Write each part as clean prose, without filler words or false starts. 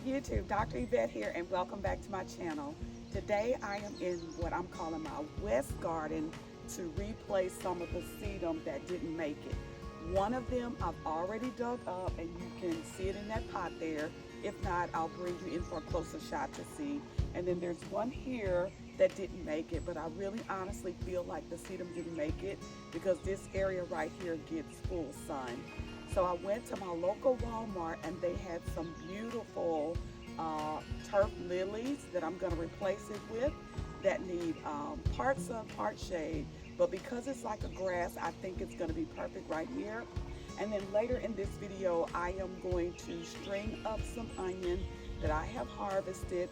YouTube, Dr. Evette here, and welcome back to my channel. Today I am in what I'm calling my West Garden to replace some of the sedum that didn't make it. One of them I've already dug up and you can see it in that pot there. If not, I'll bring you in for a closer shot to see. And then there's one here that didn't make it, but I really honestly feel like the sedum didn't make it because this area right here gets full sun. So I went to my local Walmart and they had some beautiful turf lilies that I'm going to replace it with that need part sun, part shade. But because it's like a grass, I think it's going to be perfect right here. And then later in this video, I am going to string up some onion that I have harvested.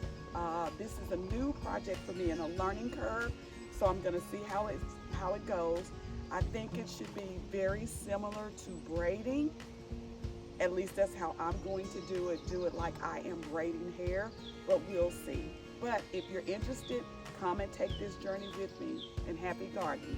This is a new project for me and a learning curve. So I'm going to see how it goes. I think it should be very similar to braiding. At least that's how I'm going to do it like I am braiding hair, but we'll see. But if you're interested, come and take this journey with me, and happy gardening.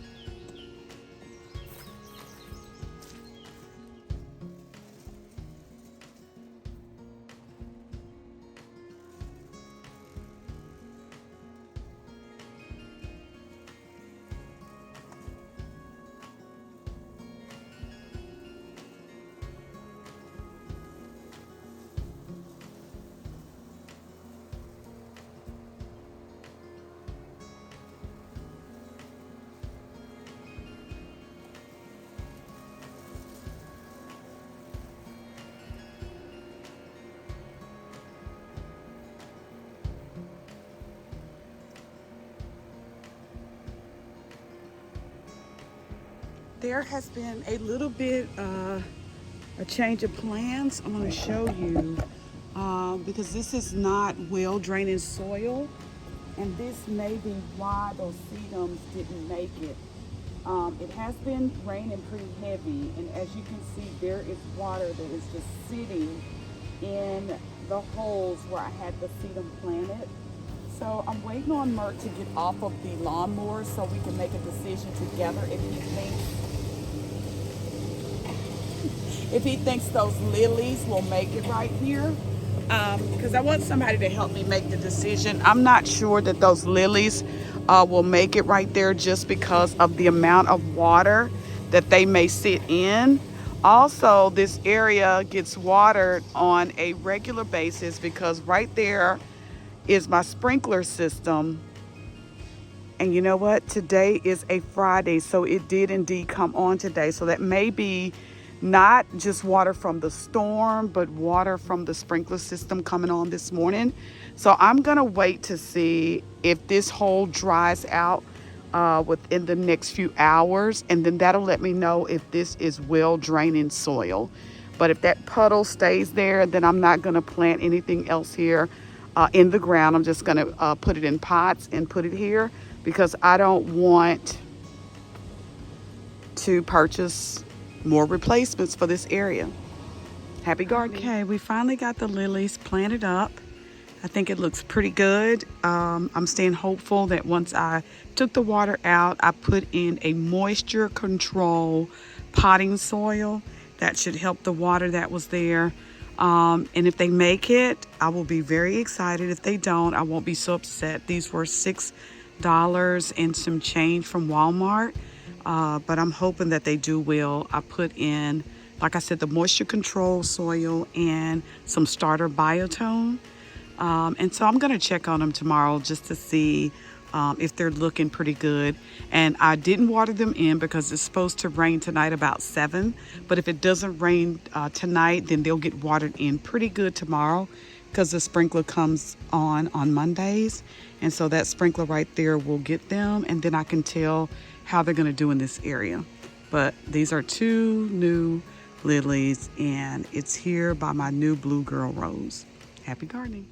There has been a little bit a change of plans. I want to show you because this is not well draining soil, and this may be why those sedums didn't make it. It has been raining pretty heavy, and as you can see, there is water that is just sitting in the holes where I had the sedum planted. So I'm waiting on Mert to get off of the lawnmower so we can make a decision together if he thinks those lilies will make it right here. Because I want somebody to help me make the decision. I'm not sure that those lilies will make it right there just because of the amount of water that they may sit in. Also, this area gets watered on a regular basis because right there is my sprinkler system. And you know what? Today is a Friday, so it did indeed come on today. So that may be not just water from the storm, but water from the sprinkler system coming on this morning. So I'm going to wait to see if this hole dries out within the next few hours. And then that'll let me know if this is well draining soil. But if that puddle stays there, then I'm not going to plant anything else here in the ground. I'm just going to put it in pots and put it here because I don't want to purchase more replacements for this area. Happy gardening. Okay, we finally got the lilies planted up. I think it looks pretty good. I'm staying hopeful that once I took the water out, I put in a moisture control potting soil. That should help the water that was there. And if they make it, I will be very excited. If they don't, I won't be so upset. These were $6 and some change from Walmart. But I'm hoping that they do well. I put in, like I said, the moisture control soil and some starter biotone. And so I'm going to check on them tomorrow just to see if they're looking pretty good. And I didn't water them in because it's supposed to rain tonight about 7. But if it doesn't rain tonight, then they'll get watered in pretty good tomorrow because the sprinkler comes on Mondays. And so that sprinkler right there will get them. And then I can tell how they're going to do in this area. But these are 2 new lilies, and it's here by my new Blue Girl Rose. Happy gardening.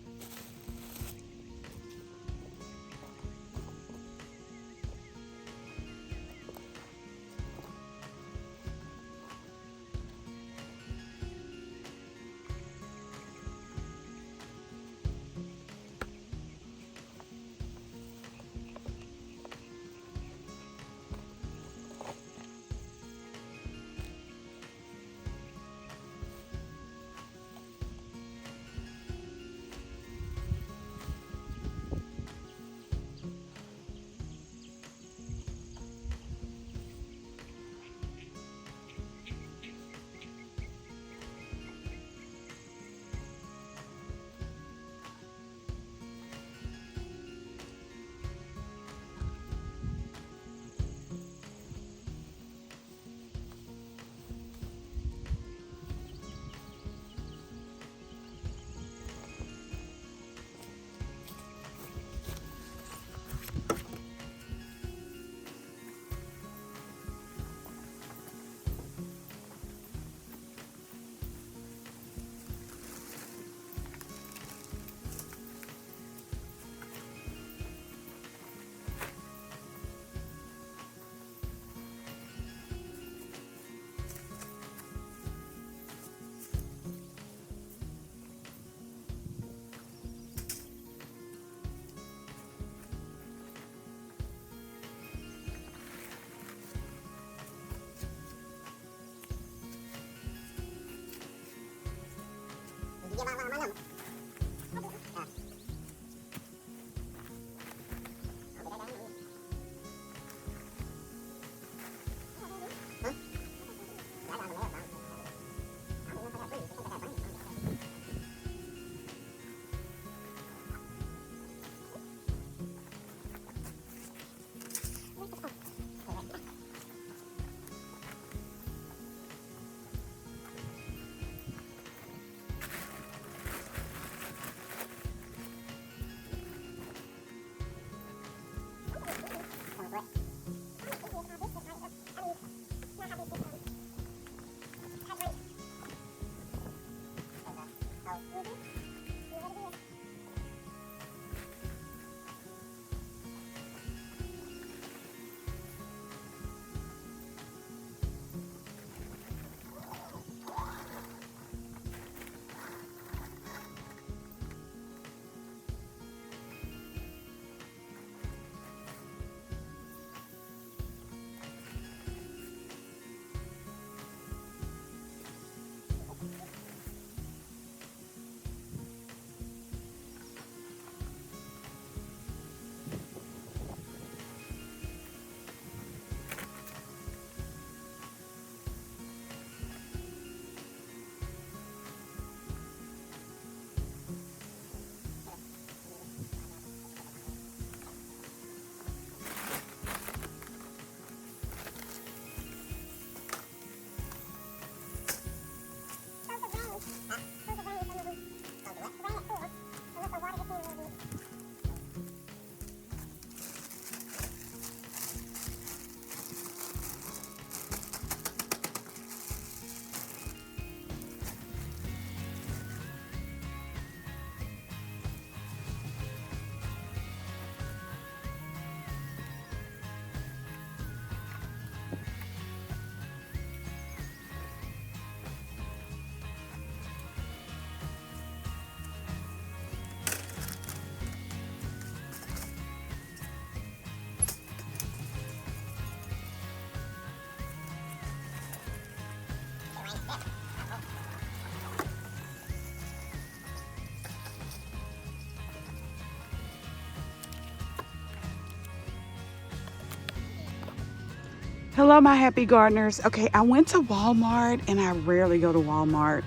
Hello, my happy gardeners. Okay, I went to Walmart, and I rarely go to Walmart.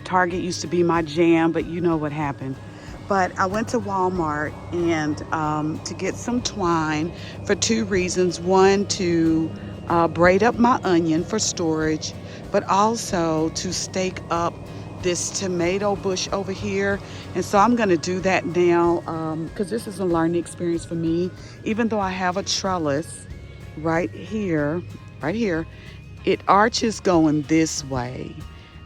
Target used to be my jam, but you know what happened. But I went to Walmart and to get some twine for two reasons. One, to braid up my onion for storage, but also to stake up this tomato bush over here. And so I'm going to do that now because this is a learning experience for me. Even though I have a trellis right here, it arches going this way,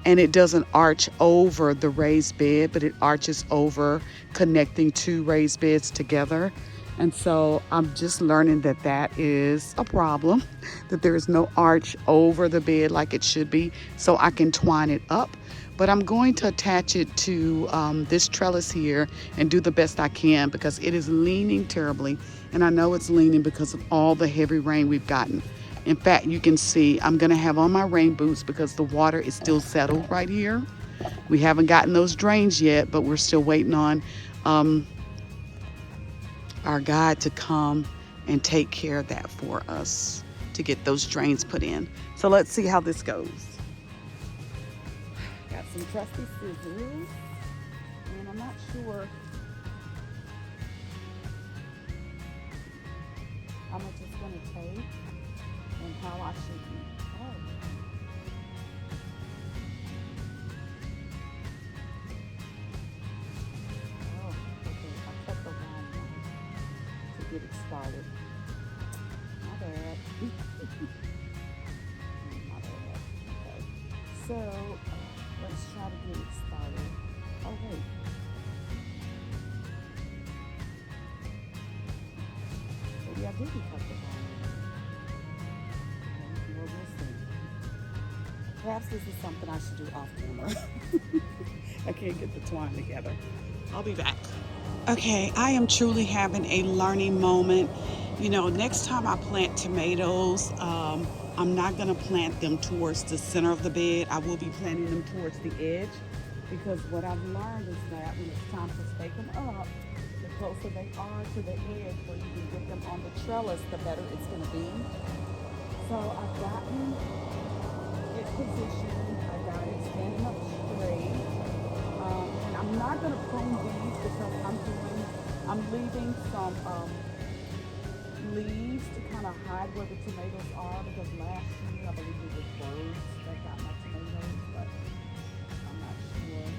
and it doesn't arch over the raised bed, but it arches over, connecting two raised beds together. And so I'm just learning that that is a problem, that there is no arch over the bed like it should be, so I can twine it up. But I'm going to attach it to this trellis here and do the best I can because it is leaning terribly. And I know it's leaning because of all the heavy rain we've gotten. In fact, you can see I'm going to have on my rain boots because the water is still settled right here. We haven't gotten those drains yet, but we're still waiting on our guide to come and take care of that for us to get those drains put in. So let's see how this goes. Got some trusty scissors, and I'm not sure how much it's going to take and how I should be. Oh, okay. I cut the wrong one to get it started. My bad. My bad. Okay. So let's try to get it started. Oh wait. Maybe I didn't cut the wrong one. Well, we'll see. Perhaps this is something I should do off camera. I can't get the twine together. I'll be back. Okay, I am truly having a learning moment. You know, next time I plant tomatoes, I'm not going to plant them towards the center of the bed. I will be planting them towards the edge because what I've learned is that when it's time to stake them up, the closer they are to the edge where you can get them on the trellis, the better it's going to be. So I've gotten it positioned. I got it standing up straight. And I'm not going to prune these because I'm leaving some leaves to kind of hide where the tomatoes are because last year I believe it was birds that got my tomatoes, but I'm not sure.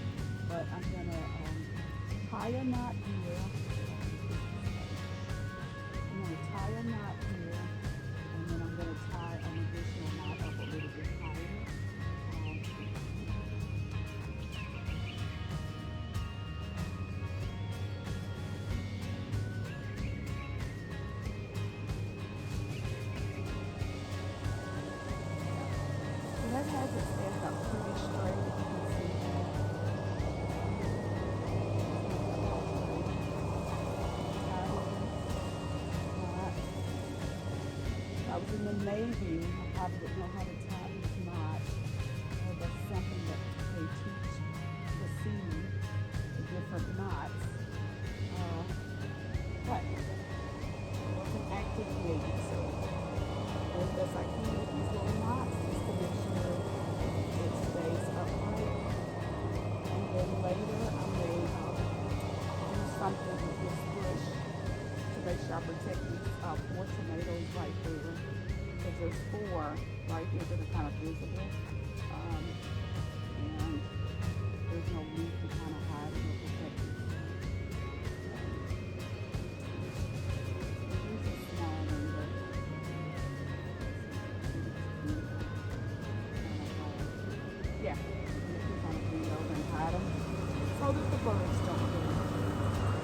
But I'm going to tie a knot here. I'm going to tie a knot here, and then I'm going to tie an additional knot up a little bit higher. That has it stand up pretty straight. You can see that. If I was in the Navy, I probably would know how to tie these knots. That's something that they teach the seamen, the different knots. But it's an active Navy, so as best I can with these little knots just to make sure it stays upright. And then later I may do something with this bush to make sure I protect these 4 tomatoes right there. Because there's 4 right here that are kind of visible. And there's no leaf to kind of hide it or protect it. Here's a small window. Yeah, you can kind of bring it over and hide them so that the birds don't get them.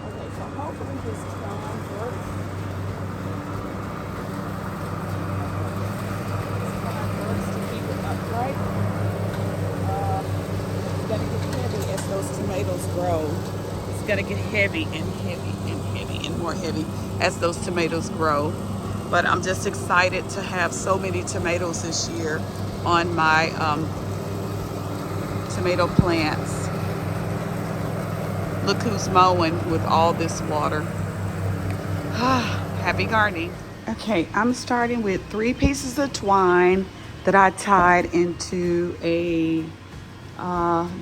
Okay, so hopefully this twine works. This twine works to keep it upright. It's going to get heavy as those tomatoes grow. It's going to get heavy and heavy and heavy and more heavy as those tomatoes grow. But I'm just excited to have so many tomatoes this year on my tomato plants. Look who's mowing with all this water. Happy gardening. Okay, I'm starting with 3 pieces of twine that I tied into a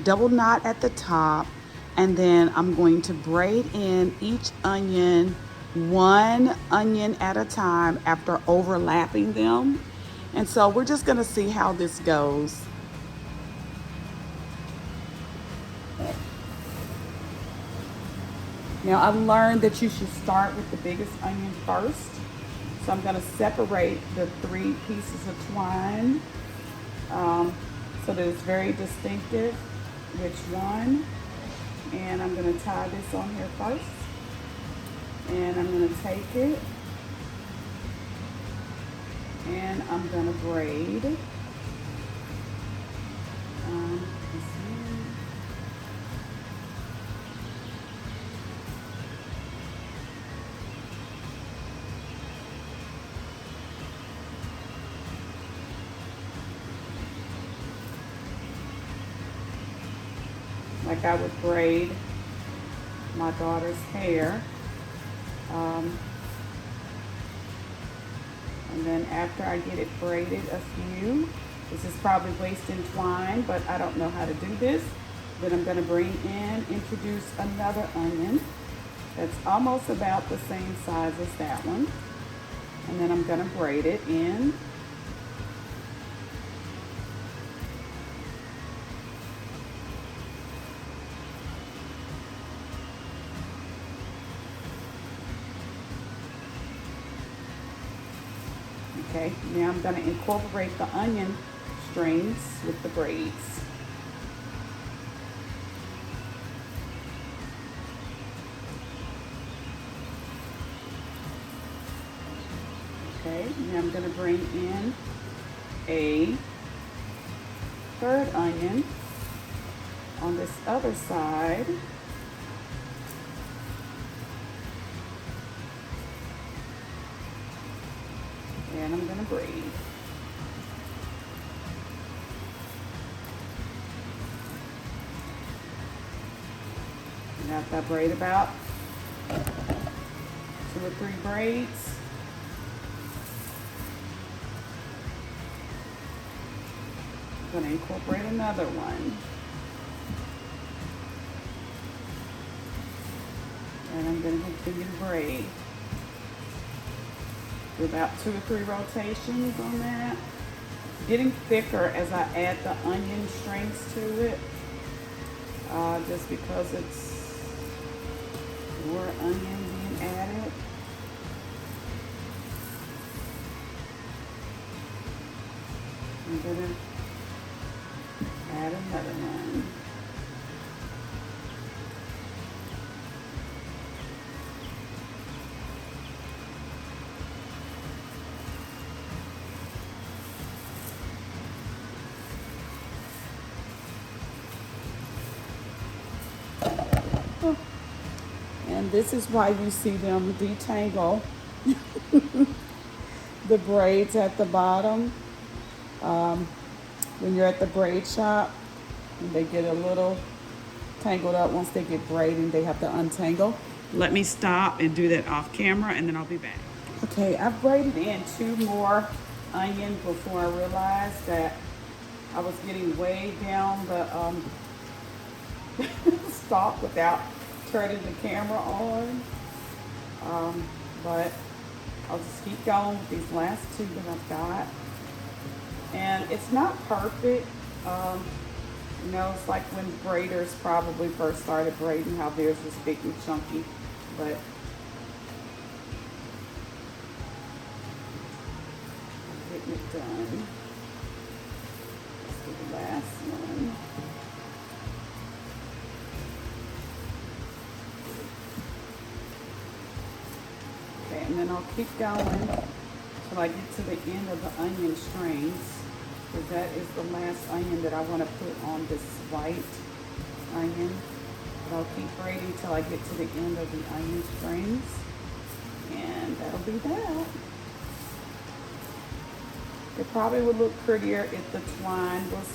double knot at the top, and then I'm going to braid in each onion, one onion at a time after overlapping them. And so we're just gonna see how this goes. Now I've learned that you should start with the biggest onion first. So I'm gonna separate the 3 pieces of twine so that it's very distinctive which one. And I'm gonna tie this on here first. And I'm gonna take it and I'm gonna braid. This one. Like I would braid my daughter's hair. And then after I get it braided a few, this is probably wasting twine, but I don't know how to do this. Then I'm gonna introduce another onion that's almost about the same size as that one. And then I'm gonna braid it in. Okay, now I'm going to incorporate the onion strings with the braids. Okay, now I'm going to bring in a third onion on this other side. And I'm gonna braid. And after I braid about 2 or 3 braids, I'm gonna incorporate another one. And I'm gonna continue to braid. Do about 2 or 3 rotations on that. Getting thicker as I add the onion strings to it, just because it's more onion being added. I'm gonna add another one. And this is why you see them detangle the braids at the bottom. When you're at the braid shop, they get a little tangled up. Once they get braiding, they have to untangle. Let me stop and do that off camera, and then I'll be back. Okay, I've braided in 2 more onions before I realized that I was getting way down the stalk without turning the camera on. But I'll just keep going with these last 2 that I've got. And it's not perfect. You know, it's like when braiders probably first started braiding, how theirs was big and chunky. But I'm getting it done. Let's do the last one. Okay, and then I'll keep going till I get to the end of the onion strings, because that is the last onion that I want to put on this white onion. But I'll keep braiding till I get to the end of the onion strings, and that'll be that. It probably would look prettier if the twine was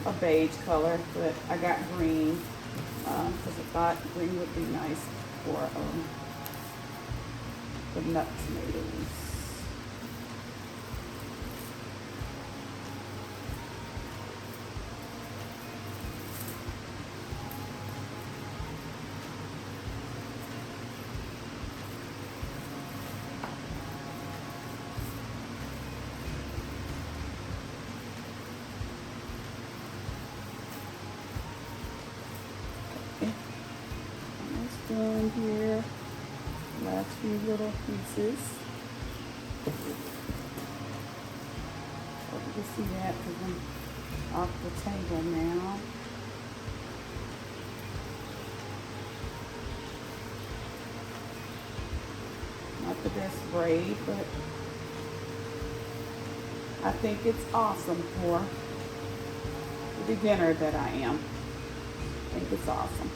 a beige color, but I got green because I thought green would be nice for the nut tomatoes. Almost done here. Last few little pieces. Hope you can see that because I'm off the table now. Not the best braid, but I think it's awesome for the beginner that I am. I think it's awesome.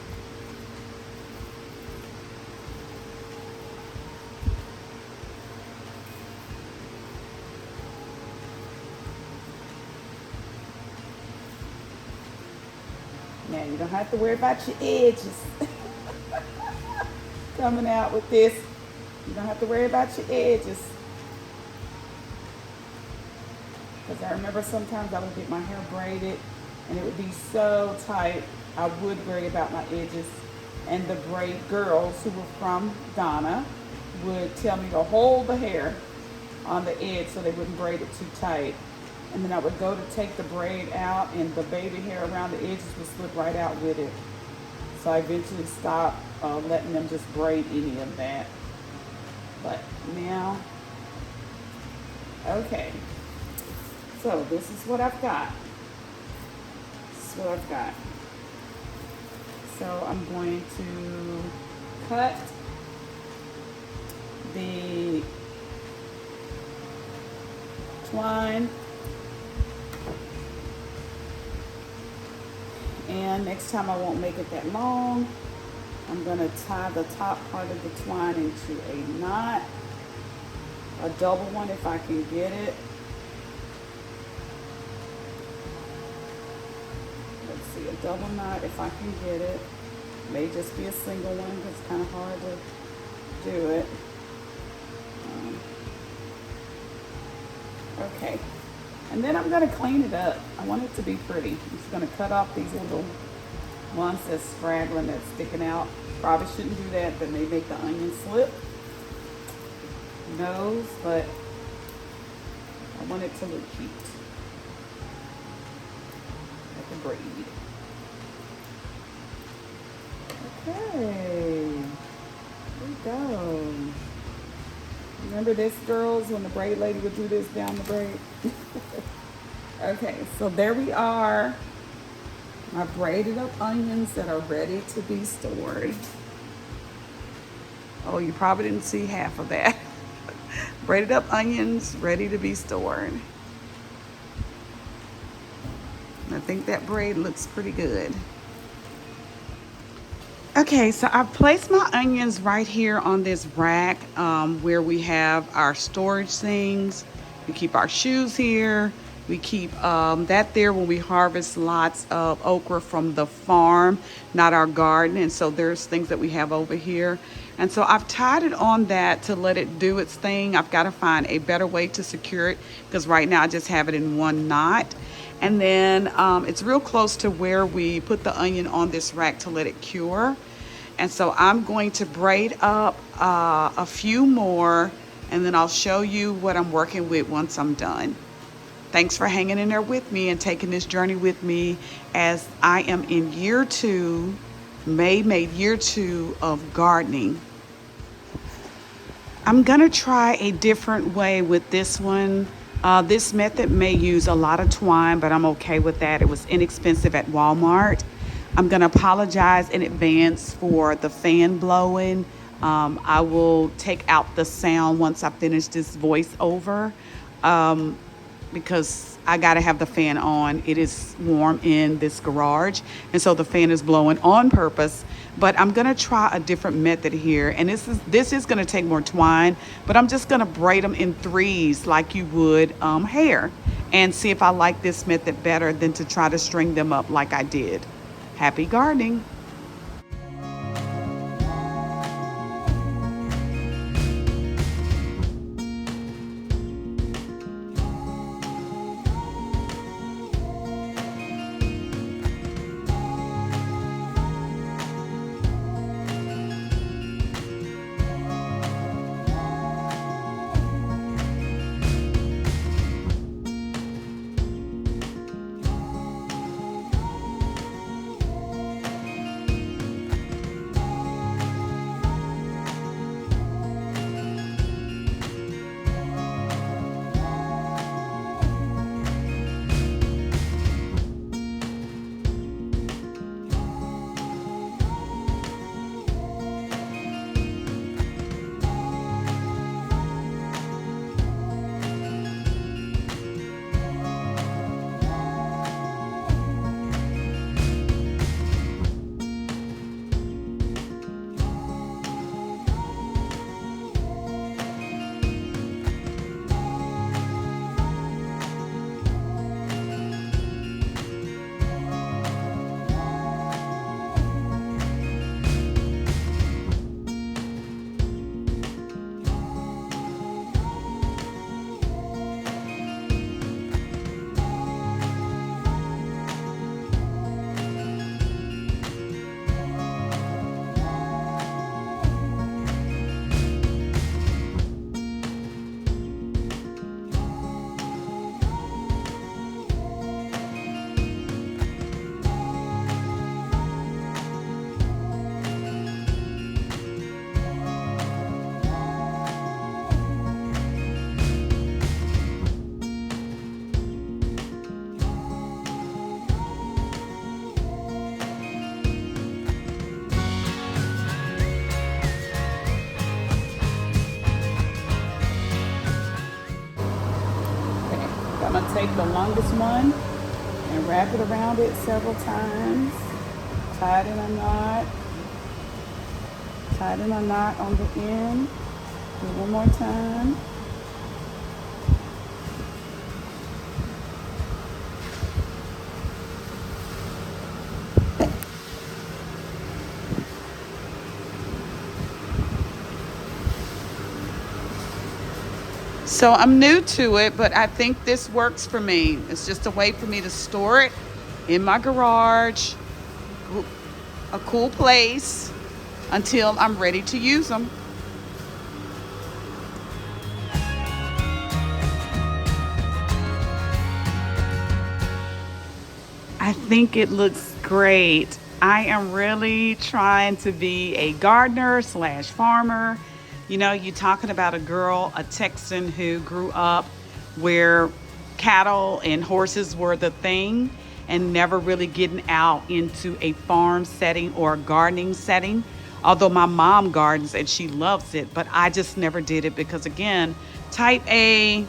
Now you don't have to worry about your edges coming out with this. You don't have to worry about your edges. Because I remember sometimes I would get my hair braided and it would be so tight, I would worry about my edges. And the braid girls who were from Ghana would tell me to hold the hair on the edge so they wouldn't braid it too tight. And then I would go to take the braid out and the baby hair around the edges would slip right out with it. So I eventually stopped letting them just braid any of that. But now, okay. So this is what I've got. This is what I've got. So I'm going to cut the twine. And next time I won't make it that long. I'm going to tie the top part of the twine into a knot. A double one if I can get it. Let's see, a double knot if I can get it. May just be a single one because it's kind of hard to do it. Okay. And then I'm going to clean it up. I want it to be pretty. I'm just going to cut off these little ones that's straggling, that's sticking out. Probably shouldn't do that. That may make the onion slip. Who knows? But I want it to look cute. Like a braid. Okay. There we go. Remember this, girls, when the braid lady would do this down the braid? Okay, so there we are. My braided up onions that are ready to be stored. Oh, you probably didn't see half of that. Braided up onions ready to be stored. I think that braid looks pretty good. Okay, so I've placed my onions right here on this rack where we have our storage things. We keep our shoes here. We keep that there when we harvest lots of okra from the farm, not our garden. And so there's things that we have over here. And so I've tied it on that to let it do its thing. I've got to find a better way to secure it because right now I just have it in one knot. And then it's real close to where we put the onion on this rack to let it cure. And so I'm going to braid up a few more and then I'll show you what I'm working with once I'm done. Thanks for hanging in there with me and taking this journey with me as I am in year 2, May made year 2 of gardening. I'm gonna try a different way with this one. This method may use a lot of twine, but I'm okay with that. It was inexpensive at Walmart. I'm gonna apologize in advance for the fan blowing. I will take out the sound once I finish this voiceover because I gotta have the fan on. It is warm in this garage, and so the fan is blowing on purpose. But I'm gonna try a different method here, and this is gonna take more twine, but I'm just gonna braid them in threes like you would hair, and see if I like this method better than to try to string them up like I did. Happy gardening. take the longest one and wrap it around it several times. Tie it in a knot. Tie it in a knot on the end. Do it one more time. So I'm new to it, but I think this works for me. It's just a way for me to store it in my garage, a cool place, until I'm ready to use them. I think it looks great. I am really trying to be a gardener slash farmer. You know, you're talking about a girl, a Texan who grew up where cattle and horses were the thing and never really getting out into a farm setting or a gardening setting. Although my mom gardens and she loves it, but I just never did it because, again, type A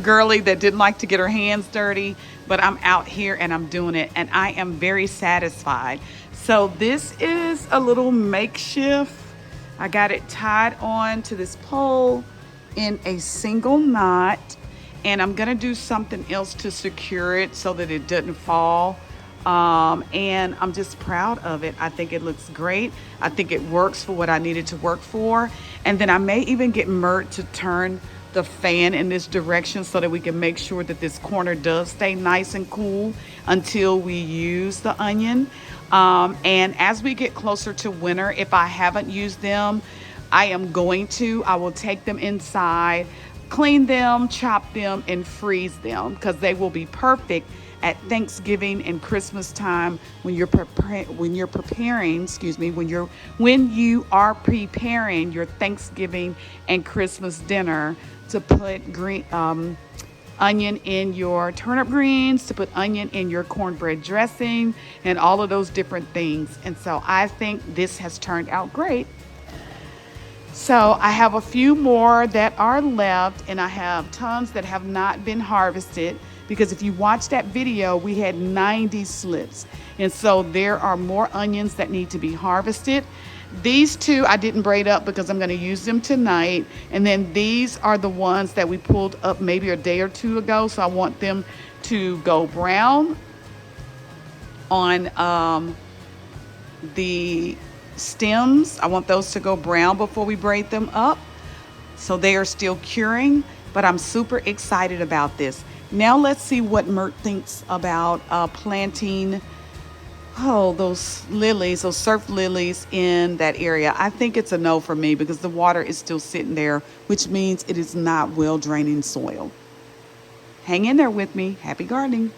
girly that didn't like to get her hands dirty, but I'm out here and I'm doing it and I am very satisfied. So this is a little makeshift. I got it tied on to this pole in a single knot, and I'm gonna do something else to secure it so that it doesn't fall. And I'm just proud of it. I think it looks great. I think it works for what I needed to work for. And then I may even get Mert to turn the fan in this direction so that we can make sure that this corner does stay nice and cool until we use the onion. And as we get closer to winter, if I haven't used them, I will take them inside, clean them, chop them, and freeze them because they will be perfect at Thanksgiving and Christmas time when you are preparing your Thanksgiving and Christmas dinner, to put green onion in your turnip greens, to put onion in your cornbread dressing, and all of those different things. And so I think this has turned out great. So I have a few more that are left, and I have tons that have not been harvested, because if you watch that video, we had 90 slips. And so there are more onions that need to be harvested. These two I didn't braid up because I'm going to use them tonight. And then these are the ones that we pulled up maybe a day or two ago. So I want them to go brown on the stems. I want those to go brown before we braid them up. So they are still curing, but I'm super excited about this. Now let's see what Mert thinks about planting those lilies, those surf lilies in that area. I think it's a no for me because the water is still sitting there, which means it is not well draining soil. Hang in there with me. Happy gardening.